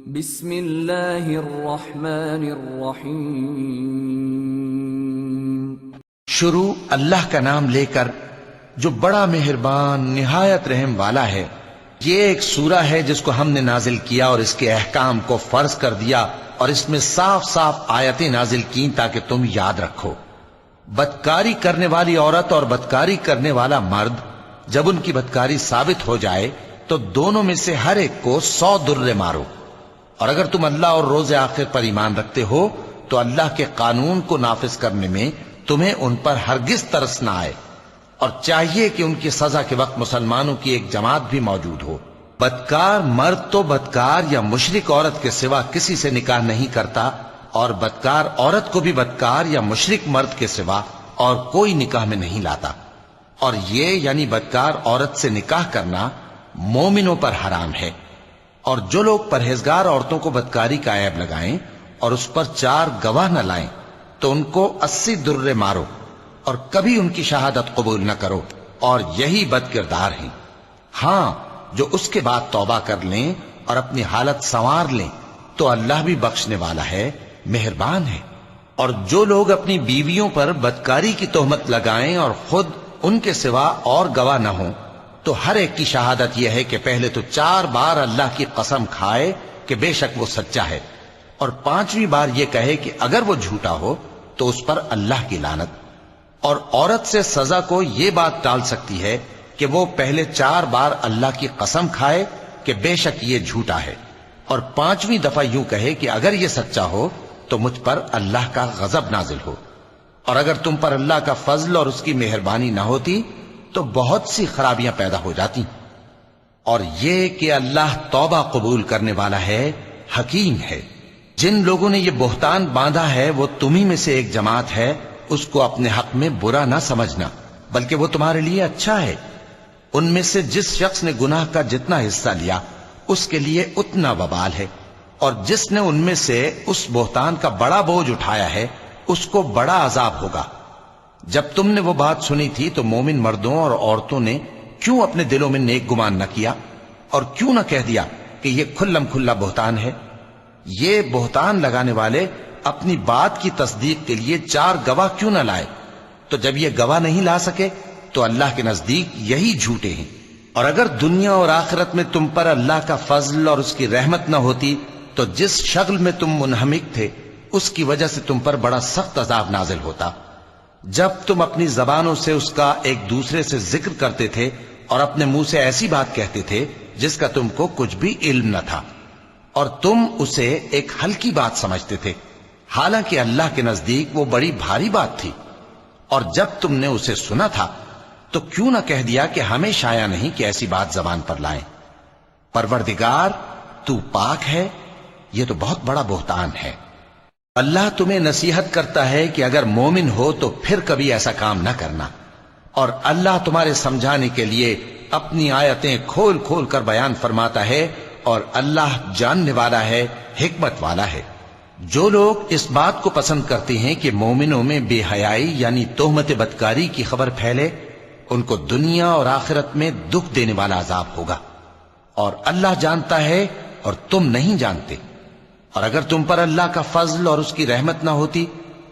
بسم اللہ الرحمن الرحیم۔ شروع اللہ کا نام لے کر جو بڑا مہربان نہایت رحم والا ہے۔ یہ ایک سورہ ہے جس کو ہم نے نازل کیا اور اس کے احکام کو فرض کر دیا اور اس میں صاف صاف آیتیں نازل کی تاکہ تم یاد رکھو۔ بدکاری کرنے والی عورت اور بدکاری کرنے والا مرد جب ان کی بدکاری ثابت ہو جائے تو دونوں میں سے ہر ایک کو 100 درے مارو، اور اگر تم اللہ اور روز آخر پر ایمان رکھتے ہو تو اللہ کے قانون کو نافذ کرنے میں تمہیں ان پر ہرگز ترس نہ آئے، اور چاہیے کہ ان کی سزا کے وقت مسلمانوں کی ایک جماعت بھی موجود ہو۔ بدکار مرد تو بدکار یا مشرک عورت کے سوا کسی سے نکاح نہیں کرتا، اور بدکار عورت کو بھی بدکار یا مشرک مرد کے سوا اور کوئی نکاح میں نہیں لاتا، اور یہ یعنی بدکار عورت سے نکاح کرنا مومنوں پر حرام ہے۔ اور جو لوگ پرہیزگار عورتوں کو بدکاری کا عیب لگائیں اور اس پر 4 گواہ نہ لائیں تو ان کو 80 درے مارو، اور کبھی ان کی شہادت قبول نہ کرو، اور یہی بد کردار ہیں۔ ہاں، جو اس کے بعد توبہ کر لیں اور اپنی حالت سنوار لیں تو اللہ بھی بخشنے والا ہے، مہربان ہے۔ اور جو لوگ اپنی بیویوں پر بدکاری کی تہمت لگائیں اور خود ان کے سوا اور گواہ نہ ہوں تو ہر ایک کی شہادت یہ ہے کہ پہلے تو 4 بار اللہ کی قسم کھائے کہ بے شک وہ سچا ہے، اور 5ویں بار یہ کہے کہ اگر وہ جھوٹا ہو تو اس پر اللہ کی لعنت۔ اور عورت سے سزا کو یہ بات ٹال سکتی ہے کہ وہ پہلے 4 بار اللہ کی قسم کھائے کہ بے شک یہ جھوٹا ہے، اور 5ویں دفعہ یوں کہے کہ اگر یہ سچا ہو تو مجھ پر اللہ کا غضب نازل ہو۔ اور اگر تم پر اللہ کا فضل اور اس کی مہربانی نہ ہوتی تو بہت سی خرابیاں پیدا ہو جاتی۔ اور یہ کہ اللہ توبہ قبول کرنے والا ہے، حکیم ہے۔ جن لوگوں نے یہ بہتان باندھا ہے وہ تمہیں میں سے ایک جماعت ہے، اس کو اپنے حق میں برا نہ سمجھنا، بلکہ وہ تمہارے لیے اچھا ہے۔ ان میں سے جس شخص نے گناہ کا جتنا حصہ لیا اس کے لیے اتنا وبال ہے، اور جس نے ان میں سے اس بہتان کا بڑا بوجھ اٹھایا ہے اس کو بڑا عذاب ہوگا۔ جب تم نے وہ بات سنی تھی تو مومن مردوں اور عورتوں نے کیوں اپنے دلوں میں نیک گمان نہ کیا، اور کیوں نہ کہہ دیا کہ یہ کھلم کھلا بہتان ہے؟ یہ بہتان لگانے والے اپنی بات کی تصدیق کے لیے 4 گواہ کیوں نہ لائے؟ تو جب یہ گواہ نہیں لا سکے تو اللہ کے نزدیک یہی جھوٹے ہیں۔ اور اگر دنیا اور آخرت میں تم پر اللہ کا فضل اور اس کی رحمت نہ ہوتی تو جس شغل میں تم منہمک تھے اس کی وجہ سے تم پر بڑا سخت عذاب نازل ہوتا، جب تم اپنی زبانوں سے اس کا ایک دوسرے سے ذکر کرتے تھے اور اپنے منہ سے ایسی بات کہتے تھے جس کا تم کو کچھ بھی علم نہ تھا، اور تم اسے ایک ہلکی بات سمجھتے تھے، حالانکہ اللہ کے نزدیک وہ بڑی بھاری بات تھی۔ اور جب تم نے اسے سنا تھا تو کیوں نہ کہہ دیا کہ ہمیں شایع نہیں کہ ایسی بات زبان پر لائیں؟ پروردگار تو پاک ہے، یہ تو بہت بڑا بہتان ہے۔ اللہ تمہیں نصیحت کرتا ہے کہ اگر مومن ہو تو پھر کبھی ایسا کام نہ کرنا، اور اللہ تمہارے سمجھانے کے لیے اپنی آیتیں کھول کھول کر بیان فرماتا ہے، اور اللہ جاننے والا ہے، حکمت والا ہے۔ جو لوگ اس بات کو پسند کرتے ہیں کہ مومنوں میں بے حیائی یعنی تہمت بدکاری کی خبر پھیلے، ان کو دنیا اور آخرت میں دکھ دینے والا عذاب ہوگا، اور اللہ جانتا ہے اور تم نہیں جانتے۔ اور اگر تم پر اللہ کا فضل اور اس کی رحمت نہ ہوتی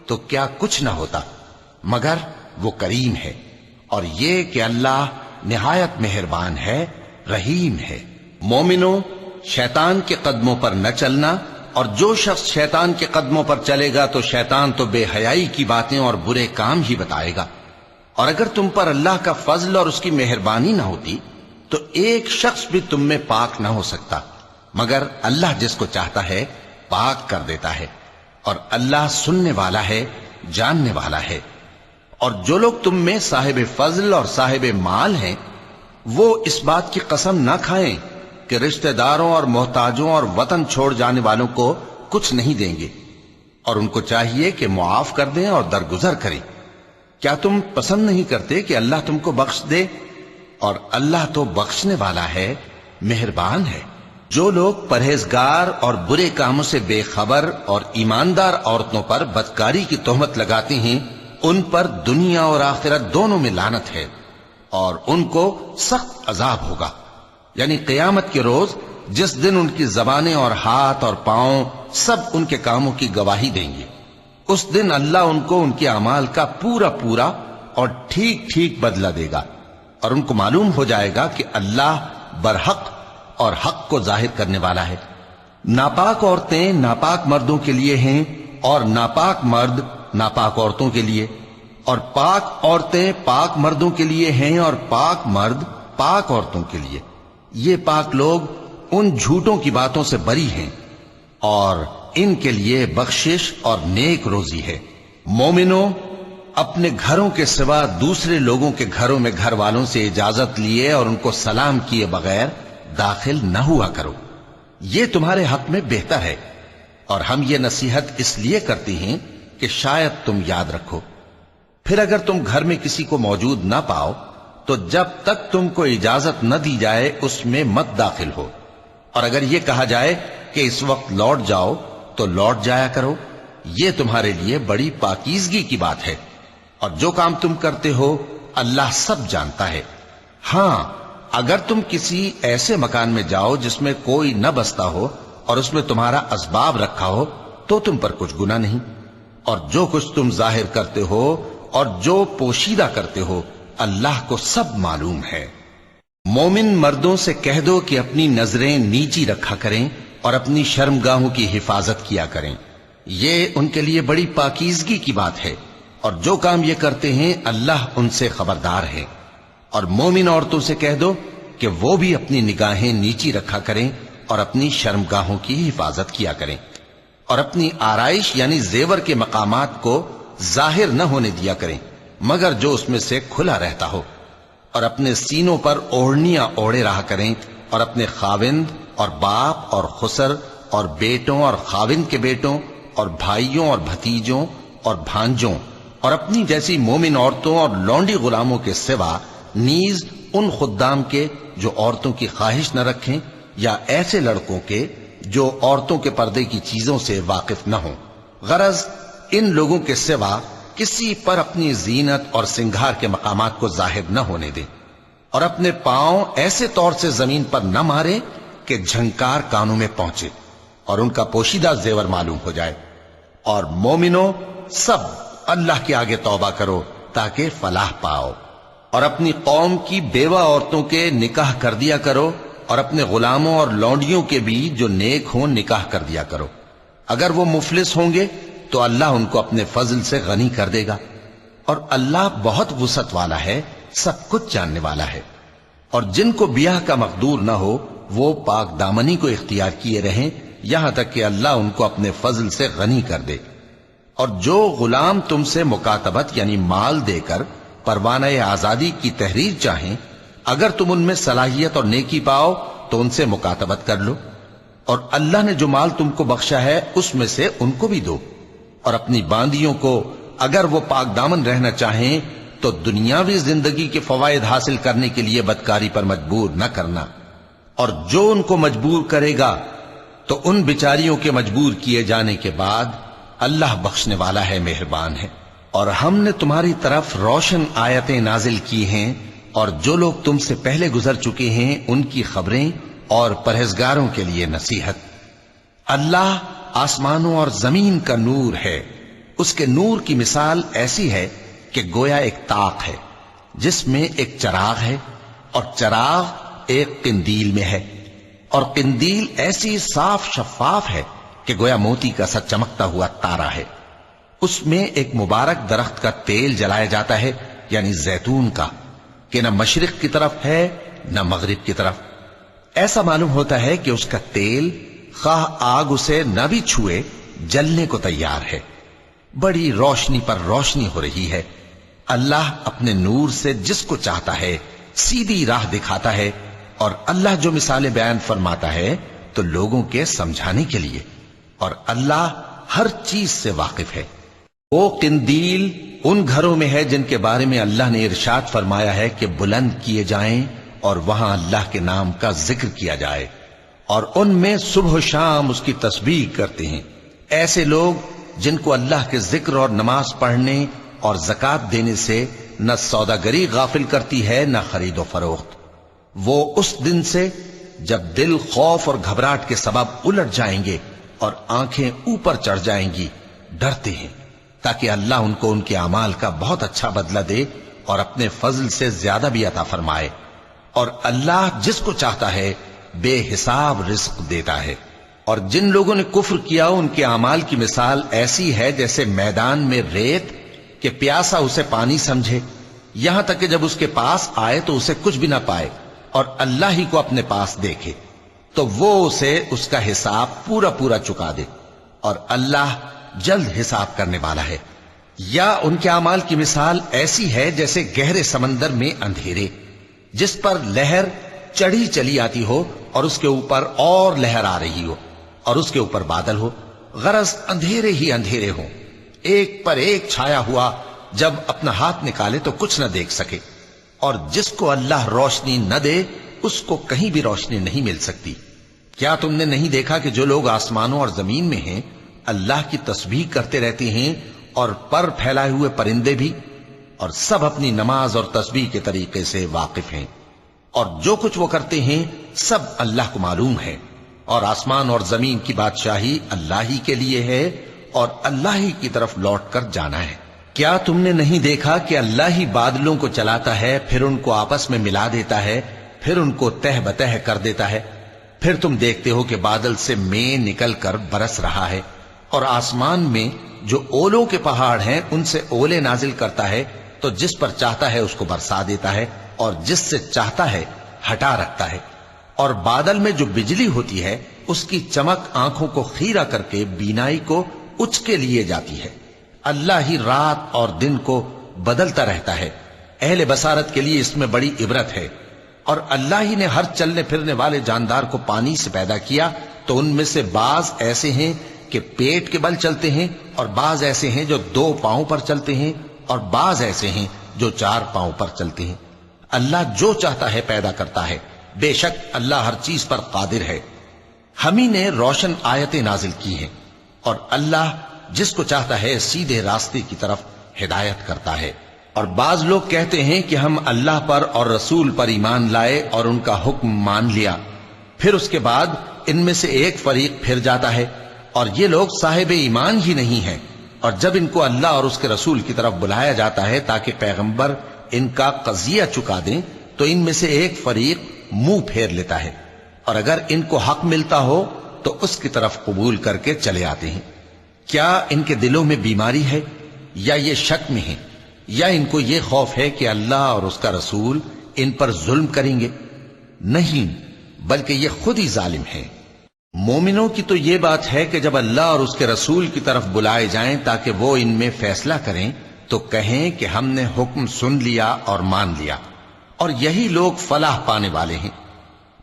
تو کیا کچھ نہ ہوتا، مگر وہ کریم ہے، اور یہ کہ اللہ نہایت مہربان ہے، رحیم ہے۔ مومنوں، شیطان کے قدموں پر نہ چلنا، اور جو شخص شیطان کے قدموں پر چلے گا تو شیطان تو بے حیائی کی باتیں اور برے کام ہی بتائے گا۔ اور اگر تم پر اللہ کا فضل اور اس کی مہربانی نہ ہوتی تو ایک شخص بھی تم میں پاک نہ ہو سکتا، مگر اللہ جس کو چاہتا ہے پاک کر دیتا ہے، اور اللہ سننے والا ہے، جاننے والا ہے۔ اور جو لوگ تم میں صاحب فضل اور صاحب مال ہیں وہ اس بات کی قسم نہ کھائیں کہ رشتہ داروں اور محتاجوں اور وطن چھوڑ جانے والوں کو کچھ نہیں دیں گے، اور ان کو چاہیے کہ معاف کر دیں اور درگزر کریں۔ کیا تم پسند نہیں کرتے کہ اللہ تم کو بخش دے؟ اور اللہ تو بخشنے والا ہے، مہربان ہے۔ جو لوگ پرہیزگار اور برے کاموں سے بے خبر اور ایماندار عورتوں پر بدکاری کی تہمت لگاتے ہیں ان پر دنیا اور آخرت دونوں میں لعنت ہے، اور ان کو سخت عذاب ہوگا۔ یعنی قیامت کے روز جس دن ان کی زبانیں اور ہاتھ اور پاؤں سب ان کے کاموں کی گواہی دیں گے۔ اس دن اللہ ان کو ان کے اعمال کا پورا پورا اور ٹھیک ٹھیک بدلہ دے گا، اور ان کو معلوم ہو جائے گا کہ اللہ برحق اور حق کو ظاہر کرنے والا ہے۔ ناپاک عورتیں ناپاک مردوں کے لیے ہیں، اور ناپاک مرد ناپاک عورتوں کے لیے، اور پاک عورتیں پاک مردوں کے لیے ہیں، اور پاک مرد پاک عورتوں کے لیے۔ یہ پاک لوگ ان جھوٹوں کی باتوں سے بری ہیں، اور ان کے لیے بخشش اور نیک روزی ہے۔ مومنوں، اپنے گھروں کے سوا دوسرے لوگوں کے گھروں میں گھر والوں سے اجازت لیے اور ان کو سلام کیے بغیر داخل نہ ہوا کرو، یہ تمہارے حق میں بہتر ہے، اور ہم یہ نصیحت اس لیے کرتے ہیں کہ شاید تم یاد رکھو۔ پھر اگر تم گھر میں کسی کو موجود نہ پاؤ تو جب تک تم کو اجازت نہ دی جائے اس میں مت داخل ہو، اور اگر یہ کہا جائے کہ اس وقت لوٹ جاؤ تو لوٹ جایا کرو، یہ تمہارے لیے بڑی پاکیزگی کی بات ہے، اور جو کام تم کرتے ہو اللہ سب جانتا ہے۔ ہاں، اگر تم کسی ایسے مکان میں جاؤ جس میں کوئی نہ بستا ہو اور اس میں تمہارا اسباب رکھا ہو تو تم پر کچھ گناہ نہیں، اور جو کچھ تم ظاہر کرتے ہو اور جو پوشیدہ کرتے ہو اللہ کو سب معلوم ہے۔ مومن مردوں سے کہہ دو کہ اپنی نظریں نیچی رکھا کریں اور اپنی شرمگاہوں کی حفاظت کیا کریں، یہ ان کے لیے بڑی پاکیزگی کی بات ہے، اور جو کام یہ کرتے ہیں اللہ ان سے خبردار ہے۔ اور مومن عورتوں سے کہہ دو کہ وہ بھی اپنی نگاہیں نیچی رکھا کریں اور اپنی شرمگاہوں کی حفاظت کیا کریں، اور اپنی آرائش یعنی زیور کے مقامات کو ظاہر نہ ہونے دیا کریں مگر جو اس میں سے کھلا رہتا ہو، اور اپنے سینوں پر اوڑھنیاں اوڑھے رہا کریں، اور اپنے خاوند اور باپ اور خسر اور بیٹوں اور خاوند کے بیٹوں اور بھائیوں اور بھتیجوں اور بھانجوں اور اپنی جیسی مومن عورتوں اور لونڈی غلاموں کے سوا نیز ان خدام کے جو عورتوں کی خواہش نہ رکھیں، یا ایسے لڑکوں کے جو عورتوں کے پردے کی چیزوں سے واقف نہ ہوں۔ غرض ان لوگوں کے سوا کسی پر اپنی زینت اور سنگھار کے مقامات کو ظاہر نہ ہونے دیں، اور اپنے پاؤں ایسے طور سے زمین پر نہ مارے کہ جھنکار کانوں میں پہنچے اور ان کا پوشیدہ زیور معلوم ہو جائے۔ اور مومنوں، سب اللہ کے آگے توبہ کرو تاکہ فلاح پاؤ، اور اپنی قوم کی بیوہ عورتوں کے نکاح کر دیا کرو، اور اپنے غلاموں اور لونڈیوں کے بھی جو نیک ہوں نکاح کر دیا کرو۔ اگر وہ مفلس ہوں گے تو اللہ ان کو اپنے فضل سے غنی کر دے گا، اور اللہ بہت وسعت والا ہے، سب کچھ جاننے والا ہے۔ اور جن کو بیاہ کا مقدور نہ ہو وہ پاک دامنی کو اختیار کیے رہیں یہاں تک کہ اللہ ان کو اپنے فضل سے غنی کر دے۔ اور جو غلام تم سے مکاتبت یعنی مال دے کر پروانہ آزادی کی تحریر چاہیں، اگر تم ان میں صلاحیت اور نیکی پاؤ تو ان سے مکاتبت کر لو، اور اللہ نے جو مال تم کو بخشا ہے اس میں سے ان کو بھی دو۔ اور اپنی باندیوں کو اگر وہ پاک دامن رہنا چاہیں تو دنیاوی زندگی کے فوائد حاصل کرنے کے لیے بدکاری پر مجبور نہ کرنا، اور جو ان کو مجبور کرے گا تو ان بیچاریوں کے مجبور کیے جانے کے بعد اللہ بخشنے والا ہے، مہربان ہے۔ اور ہم نے تمہاری طرف روشن آیتیں نازل کی ہیں، اور جو لوگ تم سے پہلے گزر چکے ہیں ان کی خبریں اور پرہیزگاروں کے لیے نصیحت۔ اللہ آسمانوں اور زمین کا نور ہے، اس کے نور کی مثال ایسی ہے کہ گویا ایک طاق ہے جس میں ایک چراغ ہے، اور چراغ ایک قندیل میں ہے، اور قندیل ایسی صاف شفاف ہے کہ گویا موتی کا سا چمکتا ہوا تارا ہے۔ اس میں ایک مبارک درخت کا تیل جلایا جاتا ہے یعنی زیتون کا، کہ نہ مشرق کی طرف ہے نہ مغرب کی طرف۔ ایسا معلوم ہوتا ہے کہ اس کا تیل خواہ آگ اسے نہ بھی چھوئے جلنے کو تیار ہے۔ بڑی روشنی پر روشنی ہو رہی ہے۔ اللہ اپنے نور سے جس کو چاہتا ہے سیدھی راہ دکھاتا ہے، اور اللہ جو مثالیں بیان فرماتا ہے تو لوگوں کے سمجھانے کے لیے، اور اللہ ہر چیز سے واقف ہے۔ وہ قندیل ان گھروں میں ہے جن کے بارے میں اللہ نے ارشاد فرمایا ہے کہ بلند کیے جائیں اور وہاں اللہ کے نام کا ذکر کیا جائے، اور ان میں صبح و شام اس کی تسبیح کرتے ہیں۔ ایسے لوگ جن کو اللہ کے ذکر اور نماز پڑھنے اور زکوٰۃ دینے سے نہ سوداگری غافل کرتی ہے نہ خرید و فروخت، وہ اس دن سے جب دل خوف اور گھبراہٹ کے سبب الٹ جائیں گے اور آنکھیں اوپر چڑھ جائیں گی، ڈرتے ہیں تاکہ اللہ ان کو ان کے اعمال کا بہت اچھا بدلہ دے اور اپنے فضل سے زیادہ بھی عطا فرمائے، اور اللہ جس کو چاہتا ہے بے حساب رزق دیتا ہے۔ اور جن لوگوں نے کفر کیا ان کے اعمال کی مثال ایسی ہے جیسے میدان میں ریت کہ پیاسا اسے پانی سمجھے، یہاں تک کہ جب اس کے پاس آئے تو اسے کچھ بھی نہ پائے اور اللہ ہی کو اپنے پاس دیکھے تو وہ اسے اس کا حساب پورا پورا چکا دے، اور اللہ جلد حساب کرنے والا ہے۔ یا ان کے اعمال کی مثال ایسی ہے جیسے گہرے سمندر میں اندھیرے جس پر لہر چڑھی چلی آتی ہو اور اس کے اوپر اور لہر آ رہی ہو اور اس کے اوپر بادل ہو، غرض اندھیرے ہی اندھیرے ہوں، ایک پر ایک چھایا ہوا، جب اپنا ہاتھ نکالے تو کچھ نہ دیکھ سکے، اور جس کو اللہ روشنی نہ دے اس کو کہیں بھی روشنی نہیں مل سکتی۔ کیا تم نے نہیں دیکھا کہ جو لوگ آسمانوں اور زمین میں ہیں اللہ کی تسبیح کرتے رہتے ہیں، اور پر پھیلائے ہوئے پرندے بھی، اور سب اپنی نماز اور تسبیح کے طریقے سے واقف ہیں، اور جو کچھ وہ کرتے ہیں سب اللہ کو معلوم ہے، اور آسمان اور زمین کی بادشاہی اللہ ہی کے لیے ہے اور اللہ ہی کی طرف لوٹ کر جانا ہے۔ کیا تم نے نہیں دیکھا کہ اللہ ہی بادلوں کو چلاتا ہے، پھر ان کو آپس میں ملا دیتا ہے، پھر ان کو تہ بتہ کر دیتا ہے، پھر تم دیکھتے ہو کہ بادل سے مے نکل کر برس رہا ہے، اور آسمان میں جو اولوں کے پہاڑ ہیں ان سے اولے نازل کرتا ہے، تو جس پر چاہتا ہے اس کو برسا دیتا ہے اور جس سے چاہتا ہے ہٹا رکھتا ہے، اور بادل میں جو بجلی ہوتی ہے اس کی چمک آنکھوں کو خیرہ کر کے بینائی کو اچ کے لیے جاتی ہے۔ اللہ ہی رات اور دن کو بدلتا رہتا ہے، اہل بصارت کے لیے اس میں بڑی عبرت ہے۔ اور اللہ ہی نے ہر چلنے پھرنے والے جاندار کو پانی سے پیدا کیا، تو ان میں سے بعض ایسے ہیں کہ پیٹ کے بل چلتے ہیں، اور بعض ایسے ہیں جو 2 پاؤں پر چلتے ہیں، اور بعض ایسے ہیں جو 4 پاؤں پر چلتے ہیں۔ اللہ جو چاہتا ہے پیدا کرتا ہے، بے شک اللہ ہر چیز پر قادر ہے۔ ہم ہی نے روشن آیتیں نازل کی ہیں، اور اللہ جس کو چاہتا ہے سیدھے راستے کی طرف ہدایت کرتا ہے۔ اور بعض لوگ کہتے ہیں کہ ہم اللہ پر اور رسول پر ایمان لائے اور ان کا حکم مان لیا، پھر اس کے بعد ان میں سے ایک فریق پھر جاتا ہے، اور یہ لوگ صاحب ایمان ہی نہیں ہیں، اور جب ان کو اللہ اور اس کے رسول کی طرف بلایا جاتا ہے تاکہ پیغمبر ان کا قضیہ چکا دیں، تو ان میں سے ایک فریق منہ پھیر لیتا ہے، اور اگر ان کو حق ملتا ہو تو اس کی طرف قبول کر کے چلے آتے ہیں۔ کیا ان کے دلوں میں بیماری ہے، یا یہ شک میں ہیں، یا ان کو یہ خوف ہے کہ اللہ اور اس کا رسول ان پر ظلم کریں گے؟ نہیں، بلکہ یہ خود ہی ظالم ہیں۔ مومنوں کی تو یہ بات ہے کہ جب اللہ اور اس کے رسول کی طرف بلائے جائیں تاکہ وہ ان میں فیصلہ کریں تو کہیں کہ ہم نے حکم سن لیا اور مان لیا، اور یہی لوگ فلاح پانے والے ہیں۔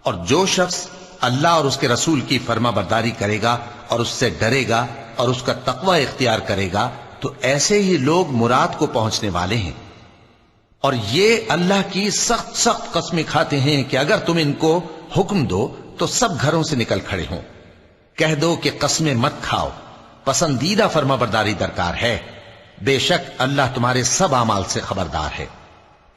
اور جو شخص اللہ اور اس کے رسول کی فرما برداری کرے گا اور اس سے ڈرے گا اور اس کا تقوی اختیار کرے گا تو ایسے ہی لوگ مراد کو پہنچنے والے ہیں۔ اور یہ اللہ کی سخت سخت قسمیں کھاتے ہیں کہ اگر تم ان کو حکم دو تو سب گھروں سے نکل کھڑے ہوں۔ کہہ دو کہ قسمیں مت کھاؤ، پسندیدہ فرما برداری درکار ہے، بے شک اللہ تمہارے سب اعمال سے خبردار ہے۔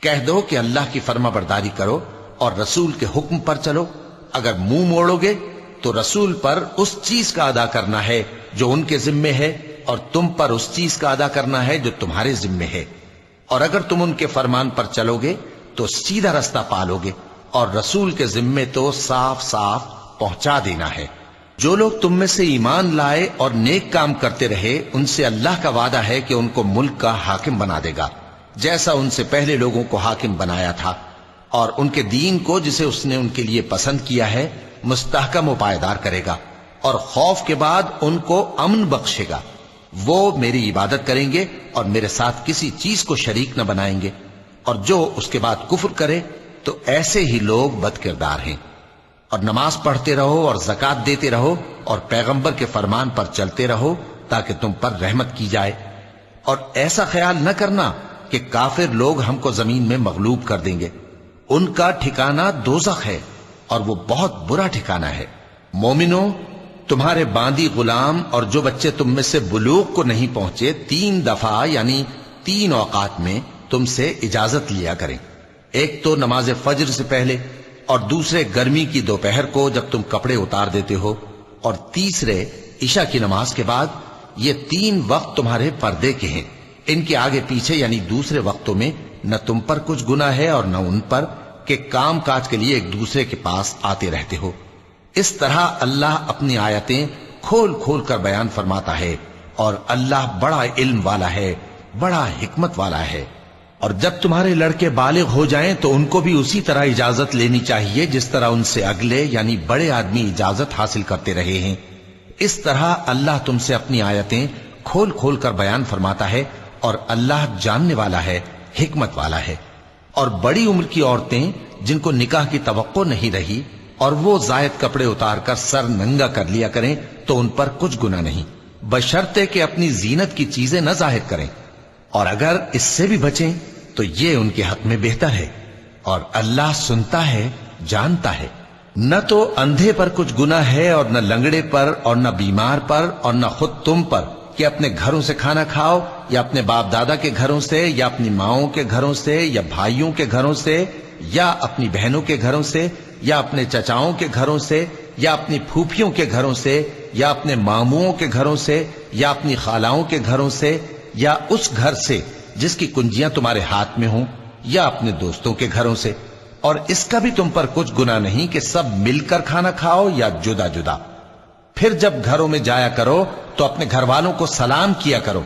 کہہ دو کہ اللہ کی فرما برداری کرو اور رسول کے حکم پر چلو، اگر منہ موڑو گے تو رسول پر اس چیز کا ادا کرنا ہے جو ان کے ذمے ہے، اور تم پر اس چیز کا ادا کرنا ہے جو تمہارے ذمے ہے، اور اگر تم ان کے فرمان پر چلو گے تو سیدھا رستہ پالو گے، اور رسول کے ذمے تو صاف صاف پہنچا دینا ہے۔ جو لوگ تم میں سے ایمان لائے اور نیک کام کرتے رہے ان سے اللہ کا وعدہ ہے کہ ان کو ملک کا حاکم بنا دے گا، جیسا ان سے پہلے لوگوں کو حاکم بنایا تھا، اور ان کے دین کو جسے اس نے ان کے لیے پسند کیا ہے مستحکم و پائیدار کرے گا، اور خوف کے بعد ان کو امن بخشے گا۔ وہ میری عبادت کریں گے اور میرے ساتھ کسی چیز کو شریک نہ بنائیں گے، اور جو اس کے بعد کفر کرے تو ایسے ہی لوگ بد کردار ہیں۔ اور نماز پڑھتے رہو اور زکوٰۃ دیتے رہو اور پیغمبر کے فرمان پر چلتے رہو تاکہ تم پر رحمت کی جائے، اور ایسا خیال نہ کرنا کہ کافر لوگ ہم کو زمین میں مغلوب کر دیں گے، ان کا ٹھکانہ دوزخ ہے اور وہ بہت برا ٹھکانہ ہے۔ مومنوں، تمہارے باندی غلام اور جو بچے تم میں سے بلوغ کو نہیں پہنچے 3 دفعہ یعنی 3 اوقات میں تم سے اجازت لیا کریں، ایک تو نماز فجر سے پہلے، اور دوسرے گرمی کی دوپہر کو جب تم کپڑے اتار دیتے ہو، اور تیسرے عشاء کی نماز کے بعد۔ یہ 3 وقت تمہارے پردے کے ہیں، ان کے آگے پیچھے یعنی دوسرے وقتوں میں نہ تم پر کچھ گناہ ہے اور نہ ان پر، کہ کام کاج کے لیے ایک دوسرے کے پاس آتے رہتے ہو۔ اس طرح اللہ اپنی آیتیں کھول کھول کر بیان فرماتا ہے، اور اللہ بڑا علم والا ہے، بڑا حکمت والا ہے۔ اور جب تمہارے لڑکے بالغ ہو جائیں تو ان کو بھی اسی طرح اجازت لینی چاہیے جس طرح ان سے اگلے یعنی بڑے آدمی اجازت حاصل کرتے رہے ہیں۔ اس طرح اللہ تم سے اپنی آیتیں کھول کھول کر بیان فرماتا ہے، اور اللہ جاننے والا ہے، حکمت والا ہے۔ اور بڑی عمر کی عورتیں جن کو نکاح کی توقع نہیں رہی اور وہ زائد کپڑے اتار کر سر ننگا کر لیا کریں تو ان پر کچھ گناہ نہیں، بشرطے کہ اپنی زینت کی چیزیں نہ ظاہر کریں، اور اگر اس سے بھی بچیں تو یہ ان کے حق میں بہتر ہے، اور اللہ سنتا ہے، جانتا ہے۔ نہ تو اندھے پر کچھ گناہ ہے اور نہ لنگڑے پر اور نہ بیمار پر اور نہ خود تم پر کہ اپنے گھروں سے کھانا کھاؤ، یا اپنے باپ دادا کے گھروں سے، یا اپنی ماؤں کے گھروں سے، یا بھائیوں کے گھروں سے، یا اپنی بہنوں کے گھروں سے، یا اپنے چچاؤں کے گھروں سے، یا اپنی پھوپھیوں کے گھروں سے، یا اپنے ماموؤں کے گھروں سے، یا اپنی خالاؤں کے گھروں سے، یا اس گھر سے جس کی کنجیاں تمہارے ہاتھ میں ہوں، یا اپنے دوستوں کے گھروں سے۔ اور اس کا بھی تم پر کچھ گناہ نہیں کہ سب مل کر کھانا کھاؤ یا جدا جدا۔ پھر جب گھروں میں جایا کرو تو اپنے گھر والوں کو سلام کیا کرو،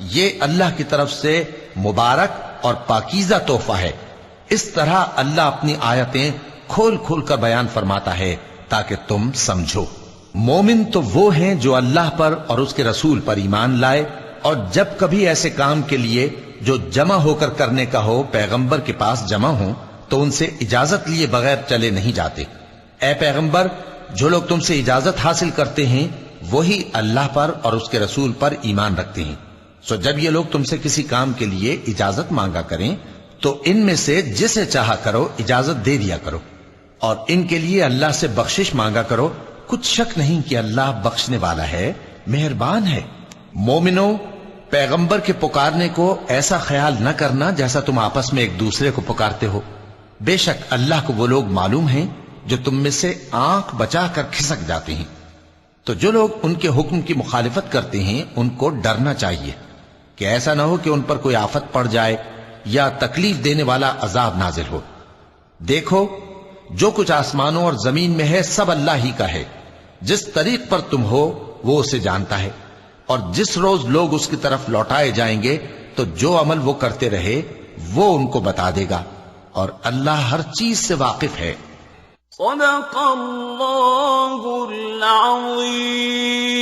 یہ اللہ کی طرف سے مبارک اور پاکیزہ تحفہ ہے۔ اس طرح اللہ اپنی آیتیں کھول کھول کر بیان فرماتا ہے تاکہ تم سمجھو۔ مومن تو وہ ہیں جو اللہ پر اور اس کے رسول پر ایمان لائے، اور جب کبھی ایسے کام کے لیے جو جمع ہو کر کرنے کا ہو پیغمبر کے پاس جمع ہوں تو ان سے اجازت لیے بغیر چلے نہیں جاتے۔ اے پیغمبر، جو لوگ تم سے اجازت حاصل کرتے ہیں وہی اللہ پر اور اس کے رسول پر ایمان رکھتے ہیں۔ سو جب یہ لوگ تم سے کسی کام کے لیے اجازت مانگا کریں تو ان میں سے جسے چاہا کرو اجازت دے دیا کرو، اور ان کے لیے اللہ سے بخشش مانگا کرو، کچھ شک نہیں کہ اللہ بخشنے والا ہے، مہربان ہے۔ مومنو، پیغمبر کے پکارنے کو ایسا خیال نہ کرنا جیسا تم آپس میں ایک دوسرے کو پکارتے ہو۔ بے شک اللہ کو وہ لوگ معلوم ہیں جو تم میں سے آنکھ بچا کر کھسک جاتے ہیں۔ تو جو لوگ ان کے حکم کی مخالفت کرتے ہیں ان کو ڈرنا چاہیے کہ ایسا نہ ہو کہ ان پر کوئی آفت پڑ جائے یا تکلیف دینے والا عذاب نازل ہو۔ دیکھو، جو کچھ آسمانوں اور زمین میں ہے سب اللہ ہی کا ہے۔ جس طریق پر تم ہو وہ اسے جانتا ہے، اور جس روز لوگ اس کی طرف لوٹائے جائیں گے تو جو عمل وہ کرتے رہے وہ ان کو بتا دے گا، اور اللہ ہر چیز سے واقف ہے۔ صدق اللہ العظیم۔